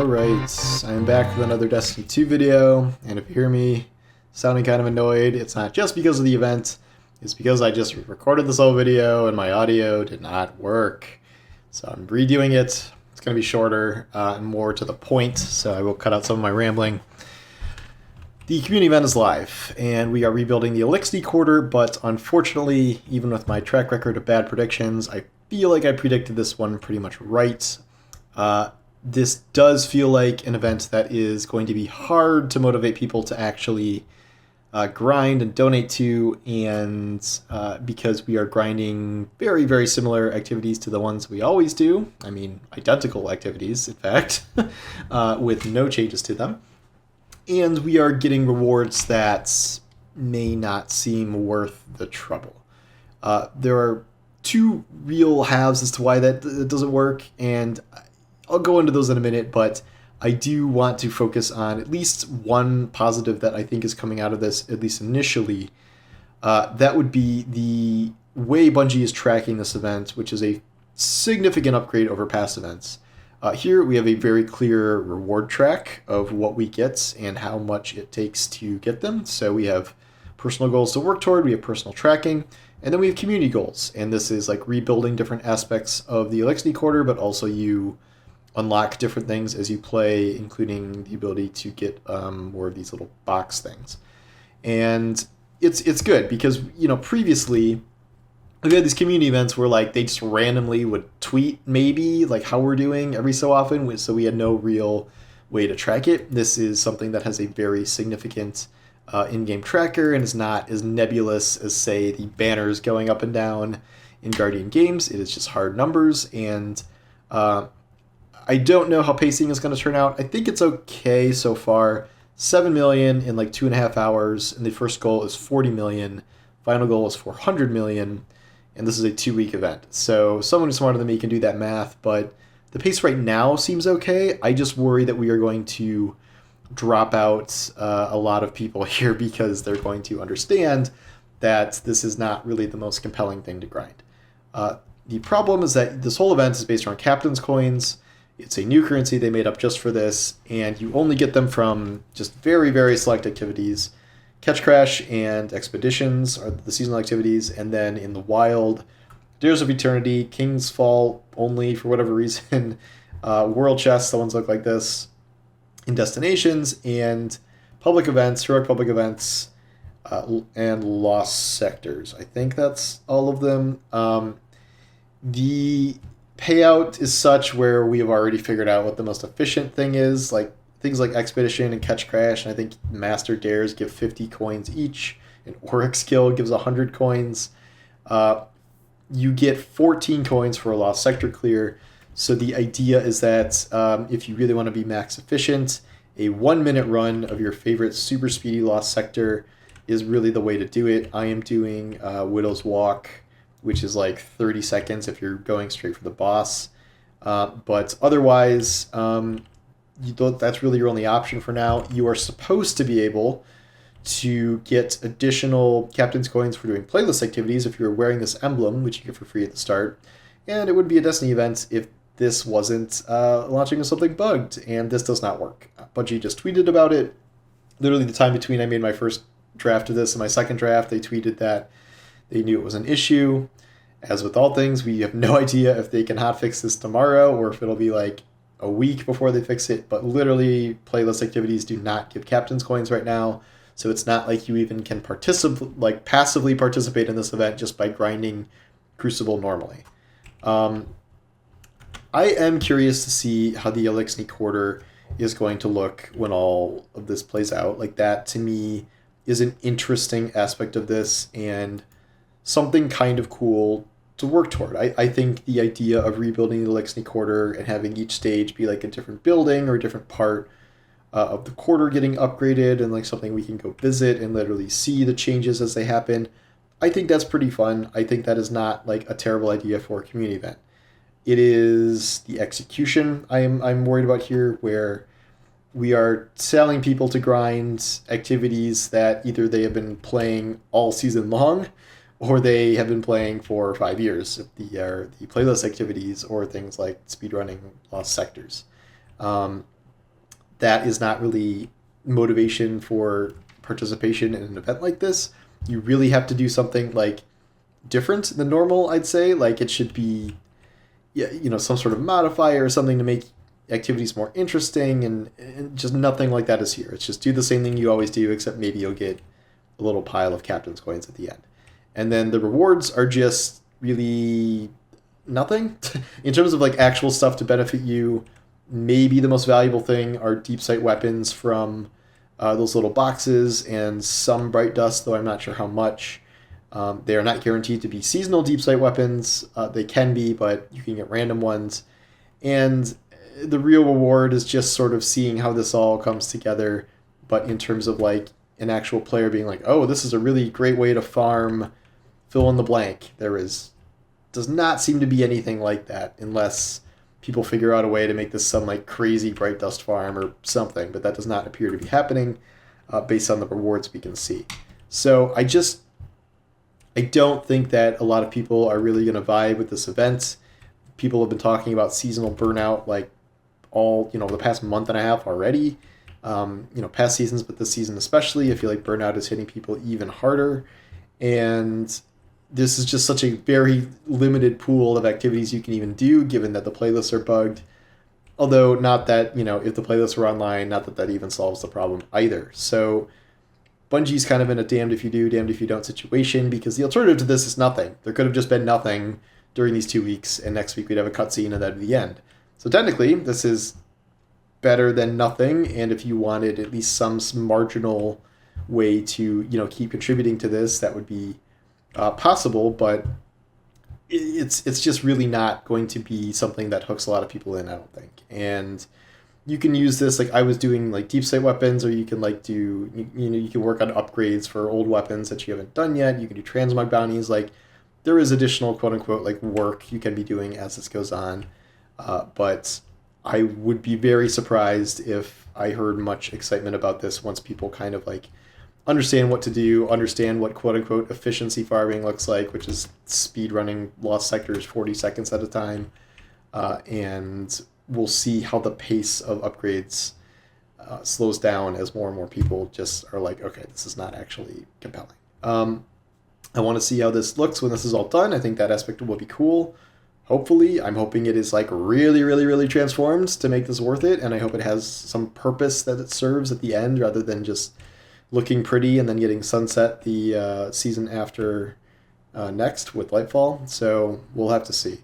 Alright, I'm back with another Destiny 2 video, and if you hear me sounding kind of annoyed, it's not just because of the event, it's because I just recorded this whole video and my audio did not work. So I'm redoing it. It's going to be shorter and more to the point, so I will cut out some of my rambling. The community event is live, and we are rebuilding the Elixir quarter, but unfortunately, even with my track record of bad predictions, I feel like I predicted this one pretty much right. This does feel like an event that is going to be hard to motivate people to actually grind and donate to, and because we are grinding very, very similar activities to the ones we always do. I mean, identical activities, in fact, with no changes to them. And we are getting rewards that may not seem worth the trouble. There are two real halves as to why that doesn't work, and I'll go into those in a minute, but I do want to focus on at least one positive that I think is coming out of this, at least initially. That would be the way Bungie is tracking this event, which is a significant upgrade over past events. Here we have a very clear reward track of what we get and how much it takes to get them. So we have personal goals to work toward, we have personal tracking, and then we have community goals. And this is like rebuilding different aspects of the Elixir quarter, but also you unlock different things as you play, including the ability to get more of these little box things. And it's good because, you know, previously we've had these community events where like they just randomly would tweet maybe like how we're doing every so often, so we had no real way to track it. This is something that has a very significant in-game tracker and is not as nebulous as, say, the banners going up and down in Guardian games. It is just hard numbers, and I don't know how pacing is going to turn out. I think it's okay so far. 7 million in like 2.5 hours, and the first goal is 40 million. Final goal is 400 million, and this is a 2-week event. So someone who's smarter than me can do that math, but the pace right now seems okay. I just worry that we are going to drop out a lot of people here because they're going to understand that this is not really the most compelling thing to grind. The problem is that this whole event is based around captain's coins. It's a new currency they made up just for this, and you only get them from just very, very select activities. Catch Crash and Expeditions are the seasonal activities, and then in the wild, Dares of Eternity, King's Fall only for whatever reason, World Chests, the ones that look like this, in Destinations, and public events, heroic public events, and Lost Sectors. I think that's all of them. The payout is such where we have already figured out what the most efficient thing is, like things like Expedition and Catch Crash, and I think Master Dares give 50 coins each, and Oryx Kill gives 100 coins. You get 14 coins for a Lost Sector clear, so the idea is that if you really want to be max efficient, a 1-minute run of your favorite super speedy Lost Sector is really the way to do it. I am doing Widow's Walk, which is like 30 seconds if you're going straight for the boss. But otherwise, that's really your only option for now. You are supposed to be able to get additional Captain's Coins for doing playlist activities if you're wearing this emblem, which you get for free at the start. And it would be a Destiny event if this wasn't launching with something bugged, and this does not work. Bungie just tweeted about it. Literally the time between I made my first draft of this and my second draft, they tweeted that they knew it was an issue. As with all things, we have no idea if they can hotfix this tomorrow or if it'll be like a week before they fix it. But literally, playlist activities do not give Captain's Coins right now, so it's not like you even can passively participate in this event just by grinding Crucible normally. I am curious to see how the Elixir quarter is going to look when all of this plays out. Like, that to me is an interesting aspect of this and something kind of cool to work toward. I think the idea of rebuilding the Elixir quarter and having each stage be like a different building or a different part of the quarter getting upgraded and like something we can go visit and literally see the changes as they happen, I think that's pretty fun. I think that is not like a terrible idea for a community event. It is the execution I'm worried about here, where we are telling people to grind activities that either they have been playing all season long or they have been playing for 5 years. The playlist activities or things like speedrunning Lost Sectors. that is not really motivation for participation in an event like this. You really have to do something like different than normal, I'd say. Like it should be, yeah, some sort of modifier or something to make activities more interesting, and just nothing like that is here. It's just do the same thing you always do, except maybe you'll get a little pile of captain's coins at the end. And then the rewards are just really nothing. In terms of like actual stuff to benefit you, maybe the most valuable thing are deep sight weapons from those little boxes, and some bright dust, though I'm not sure how much. They are not guaranteed to be seasonal deep sight weapons. They can be, but you can get random ones. And the real reward is just sort of seeing how this all comes together, but in terms of like an actual player being like, oh, this is a really great way to farm fill in the blank. Does not seem to be anything like that, unless people figure out a way to make this some like crazy bright dust farm or something, but that does not appear to be happening based on the rewards we can see. So I don't think that a lot of people are really going to vibe with this event. People have been talking about seasonal burnout like all, the past month and a half already. Past seasons, but this season especially, I feel like burnout is hitting people even harder. And this is just such a very limited pool of activities you can even do, given that the playlists are bugged. Although not that, if the playlists were online, not that that even solves the problem either. So Bungie's kind of in a damned if you do, damned if you don't situation, because the alternative to this is nothing. There could have just been nothing during these 2 weeks, and next week we'd have a cutscene and that'd be the end. So technically, this is better than nothing, and if you wanted at least some marginal way to, keep contributing to this, that would be possible, but it's just really not going to be something that hooks a lot of people in, I don't think. And you can use this, like I was doing, like deep sight weapons, or you can like do, you can work on upgrades for old weapons that you haven't done yet. You can do transmog bounties. Like there is additional quote unquote like work you can be doing as this goes on, but I would be very surprised if I heard much excitement about this once people kind of like understand what to do, understand what quote unquote efficiency farming looks like, which is speed running lost sectors 40 seconds at a time, and we'll see how the pace of upgrades slows down as more and more people just are like, okay, this is not actually compelling. I want to see how this looks when this is all done. I think that aspect will be cool. Hopefully, I'm hoping it is like really, really, really transformed to make this worth it, and I hope it has some purpose that it serves at the end, rather than just looking pretty and then getting sunset the season after next with Lightfall. So we'll have to see.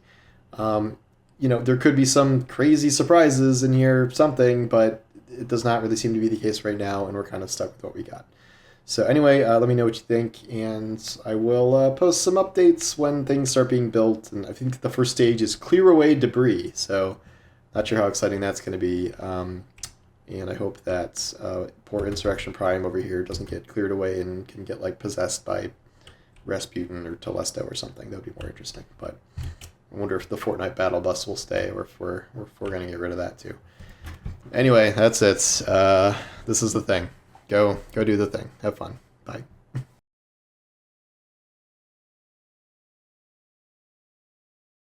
There could be some crazy surprises in here, something, but it does not really seem to be the case right now, and we're kind of stuck with what we got. So anyway, let me know what you think, and I will post some updates when things start being built. And I think the first stage is clear away debris, so not sure how exciting that's going to be. And I hope that poor Insurrection Prime over here doesn't get cleared away and can get like possessed by Rasputin or Telesto or something. That would be more interesting. But I wonder if the Fortnite battle bus will stay, or if we're going to get rid of that too. Anyway, that's it. This is the thing. Go do the thing. Have fun. Bye.